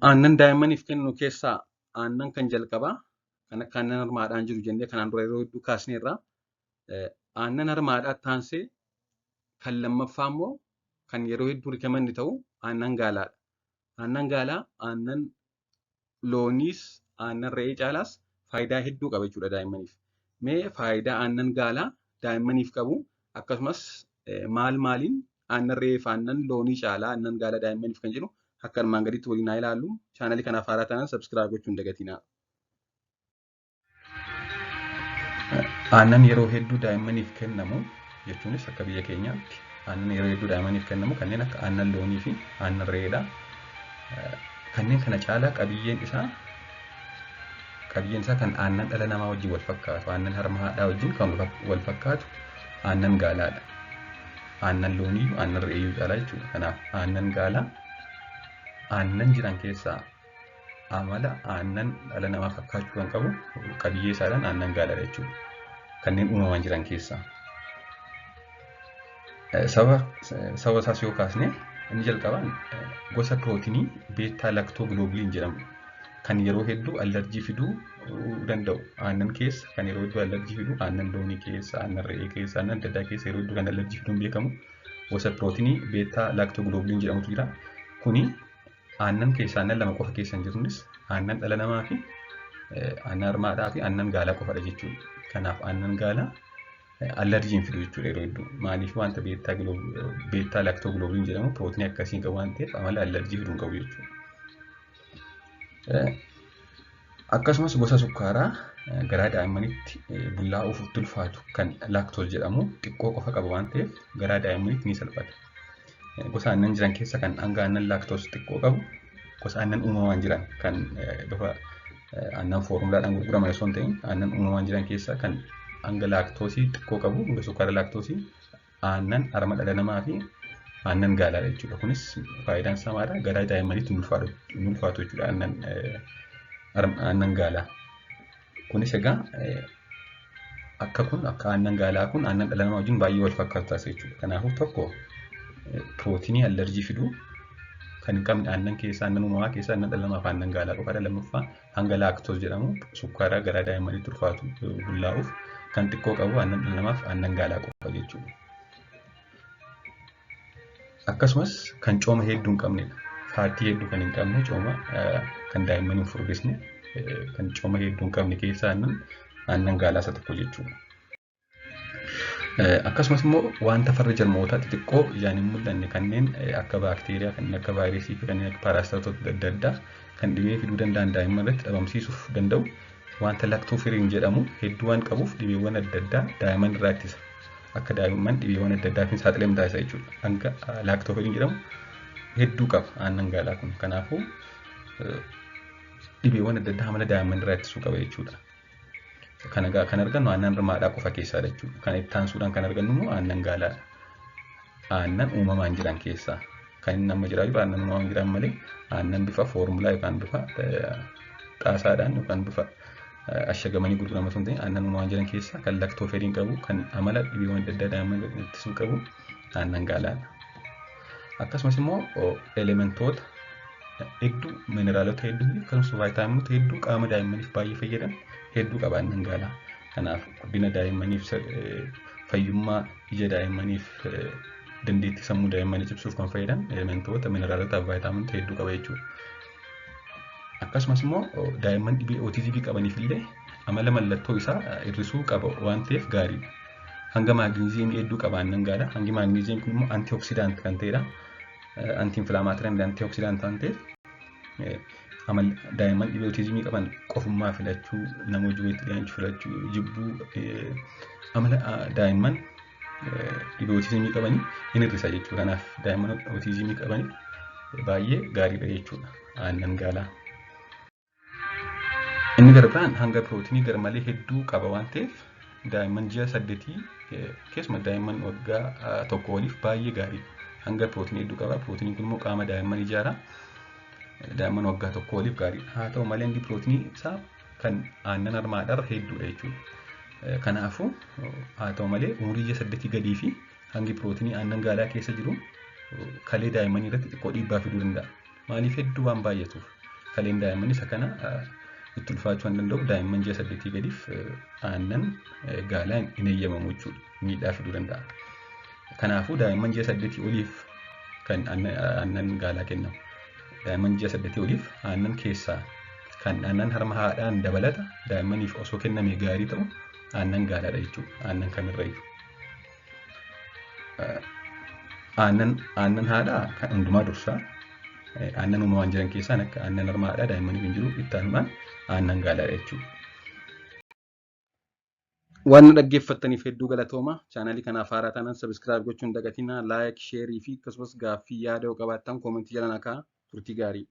Aannan daa'immaniif kennu keessaa aannan kan jalqabaa kan akka aannan harmaadhaan jiru jennee kanaan dura yeroo hedduu kaasneerra. Aannan harmaadhaa taansee kan lammaffaa immoo kan yeroo hedduu rikamendi ta'u aannan gaalaadha. Aannan gaalaa aannan looniis aannan re'ee caalaas faayidaa hedduu qaba jechuudha daa'immaniif. Mee faayidaa aannan gaalaa daa'immaniif qabu akkasumas maaliin aannan re'ee fi aannan loonii caalaa aannan gaalaa daa'immaniif kan jedhu akka armaan gaditti waliin haa ilaallu. Chaanalii kanaaf haaraa ta'an sabskiraayib gochuu hin dagatinaa. Aannan yeroo hedduu daa'immaniif kennamu jechuunis akka biyya keenyaatti aannan yeroo hedduu daa'immaniif kennamu kanneen akka aannan loonii fi aannan re'eedha. Kanneen kana caalaa qabiyyeen isaa kan aannan dhala namaa wajjin wal fakkaatu, aannan harmaadhaa wajjin kan wal fakkaatu aannan gaalaadha. Aannan loonii aannan re'ee caalaa jechuudha. Kanaaf aannan gaalaa aannan jiran keessaa amala aannan dhala namaa fakkaachuu kan qabu qabiyyee isaadhaan aannan gaalaadha jechuudha. Kanneen uumamaan jiran keessaa. Sababa isaas yoo kaasne inni jalqabaan gosa pirootinii beetaa laktoogloobuliin jedhamu kan yeroo hedduu allerjii fiduu danda'u. Aannan keessa kan yeroo hedduu allerjii fiduu aannan loonii keessa, aannan re'ee keessa, aannan adda addaa keessa yeroo hedduu kan allerjii fiduun beekamu gosa pirootinii beetaa laktoogloobuliin jedhamutu jira. Kuni aannan keessa aannan lama qofa keessa hin jirtunis aannan dhala namaa fi aannan harmaadhaa fi aannan gaalaa qofadha jechuudha. Kanaaf aannan gaalaa allerjiin fidu jechuudha yeroo hedduu. Maaliif wanta beetaa laktoogloobuliin jedhamu pirootinii akkasii qabu waan ta'eef amala allerjii fiduu hin qabu jechuudha. Akkasumas gosa sukkaaraa garaa daa'immanitti bullaa'uuf ulfaatu kan laaktoos jedhamu xiqqoo qofa qaba waan ta'eef garaa daa'immanitti ni salphata. Gosa aannan jiran keessa kan hanga aannan laaktoos xiqqoo qabu gosa aannan uumamaan jiran kan bifa aannan foormulaadhaan gurguraman osoo hin ta'in aannan uumamaan jiran keessa kan hanga laaktoosii xiqqoo qabu hanga sukkaara laaktoosii aannan harma dhala namaa fi aannan gaalaadha jechuudha. Kunis faayidaan isaa maadha? Garaa daa'immaniitti hin ulfaatu jechuudha aannan gaalaa. Kunis egaa akka aannan gaalaa kun aannan dhala namaa wajjin baay'ee wal fakkaatu taasisa jechuudha. Kanaafuu tokko pirootinii allerjii fiduu kan hin qabne aannan keessa aannan uumamaa keessa aannan dhala namaa fi aannan gaalaa qofaadha. Lammaffaa hanga laaktoos jedhamu sukkaara garaa daa'immaniitti ulfaatu bullaa'uuf kan xiqqoo qabu aannan dhala namaa fi aannan gaalaa qofa jechuudha. Akkasumas kan cooma hedduu hin qabnedha. Faatii hedduu kan hin qabne cooma kan daa'immanii hin furdisne kan cooma hedduu hin qabne keessaa aannan gaalaa isa tokko jechuudha. Akkasumas immoo wanta farra jarmootaa xixiqqoo ijaan hin mul'anne kanneen akka baakteeriyaa, kanneen akka vaayirasii fi kanneen akka paaraasitaatota adda addaa kan dhibee fiduu danda'an daa'imman irratti dhabamsiisuuf danda'u wanta laktooferin jedhamu hedduu waan qabuuf dhibeewwan adda addaa daa'imman irraa ittisa. Akka daa'imman dhibeewwan adda addaatiin saaxilamu taasisa jechuudha. Hanga laktooferin jedhamu hedduu qaba aannan gaalaa kun. Kanaafuu dhibeewwan adda addaa amala daa'imman irraa ittisuu qaba jechuudha. Kan argannu aannan harmaadhaa qofa keessaadha jechuudha. Kan itti aansuudhaan kan argannu immoo aannan gaalaadha. Aannan uumamaan jiran keessaa kan inni amma jiraatu aannan uumamaan jiran malee aannan bifa foormulaa yookaan bifa xaasaadhaan yookaan bifa ashagamanii gurguramu osoo hin ta'in aannan uumamaan jiran keessaa kan laktooferin qabu kan amala dhibeewwan adda addaa daa'imman ittisuu qabu aannan gaalaadha. Akkasumas immoo elementoota hedduu mineraalota hedduu akkasumas vaayitaaminota hedduu qaama daa'immaniif baay'ee fayyadan hedduu qaba aannan gaalaa. Kanaaf guddina daa'immaniif fayyummaa ija daa'immaniif dandeettii sammuu daa'immanii cimsuuf kan fayyadan elementoota mineraalota fi vaayitaaminota hedduu qaba jechuudha. Akkasumas immoo daa'imman dhibee ootizimii qabaniif illee amala mallattoo isaa hir'isuu qaba waan ta'eef gaariidha. Hanga maagniiziyeemii hedduu qaba aannan gaalaa. Hangi maagniiziyeemii kun immoo antioksidaantii kan ta'edha. Anti-inflaamaatorii antioksidaantii waan ta'eef daa'imman dhibee ootizimii qaban qofummaa filachuu, nama wajjin dhiyaachuu filachuu, jibbuu amala daa'imman dhibee ootizimii qabanii hin hir'isa jechuudha. Kanaaf daa'imman ootizimii qabaniif baay'ee gaariidha jechuudha aannan gaalaa. Inni darbaan hanga pirootinii garmalee hedduu qaba waan ta'eef daa'imman ji'a 8 keessumaa daa'imman waggaa tokko waliif baay'ee gaariidha. Hanga pirootinii hedduu qaba. Pirootinii kun immoo qaama daa'imman ijaara. Daa'imman waggaa tokko waliif gaariidha. Haa ta'u malee hangi pirootinii isaa kan aannan harmaadhaa hedduudha jechuudha. Kanaafuu haa ta'u malee umurii ji'a 8 gadii fi hangi pirootinii aannan gaalaa keessa jiru kalee daa'immanii irratti xiqqoo dhiibbaa fiduu danda'a. Maaliif hedduu waan baay'atuuf. kaleen daa'imman isa kana itti ulfaachuu kan danda'u daa'imman ji'a 8 gadiif aannan gaalaa hin eeyyamamu jechuudha. Miidhaa fiduu danda'a. Kanaafuu daa'imman ji'a 8 oliif kan aannan gaalaa kennamu. Daa'imman ji'a 8 oliif aannan keessaa kan aannan harma haadhaan dabalata daa'immaniif osoo kenname gaarii ta'u aannan gaalaadha jechuudha. Aannan kamirra iyyuu. Aannan haadhaa kan hundumaa dursaa aannan uumamaan jiran keessaa akka aannan harma haadhaa daa'immaniif hin jiru itti aanuudhaan aannan gaalaadha jechuudha. Waan dhaggeeffattaniif hedduu galatooma. Chaanalii kanaaf haaraa taanaan sabiskiraayib gochuun dagatinaa, laayik, sheerii fi akkasumas gaaffii yaada qabaattan koomentii jalaan akka turtii gaarii.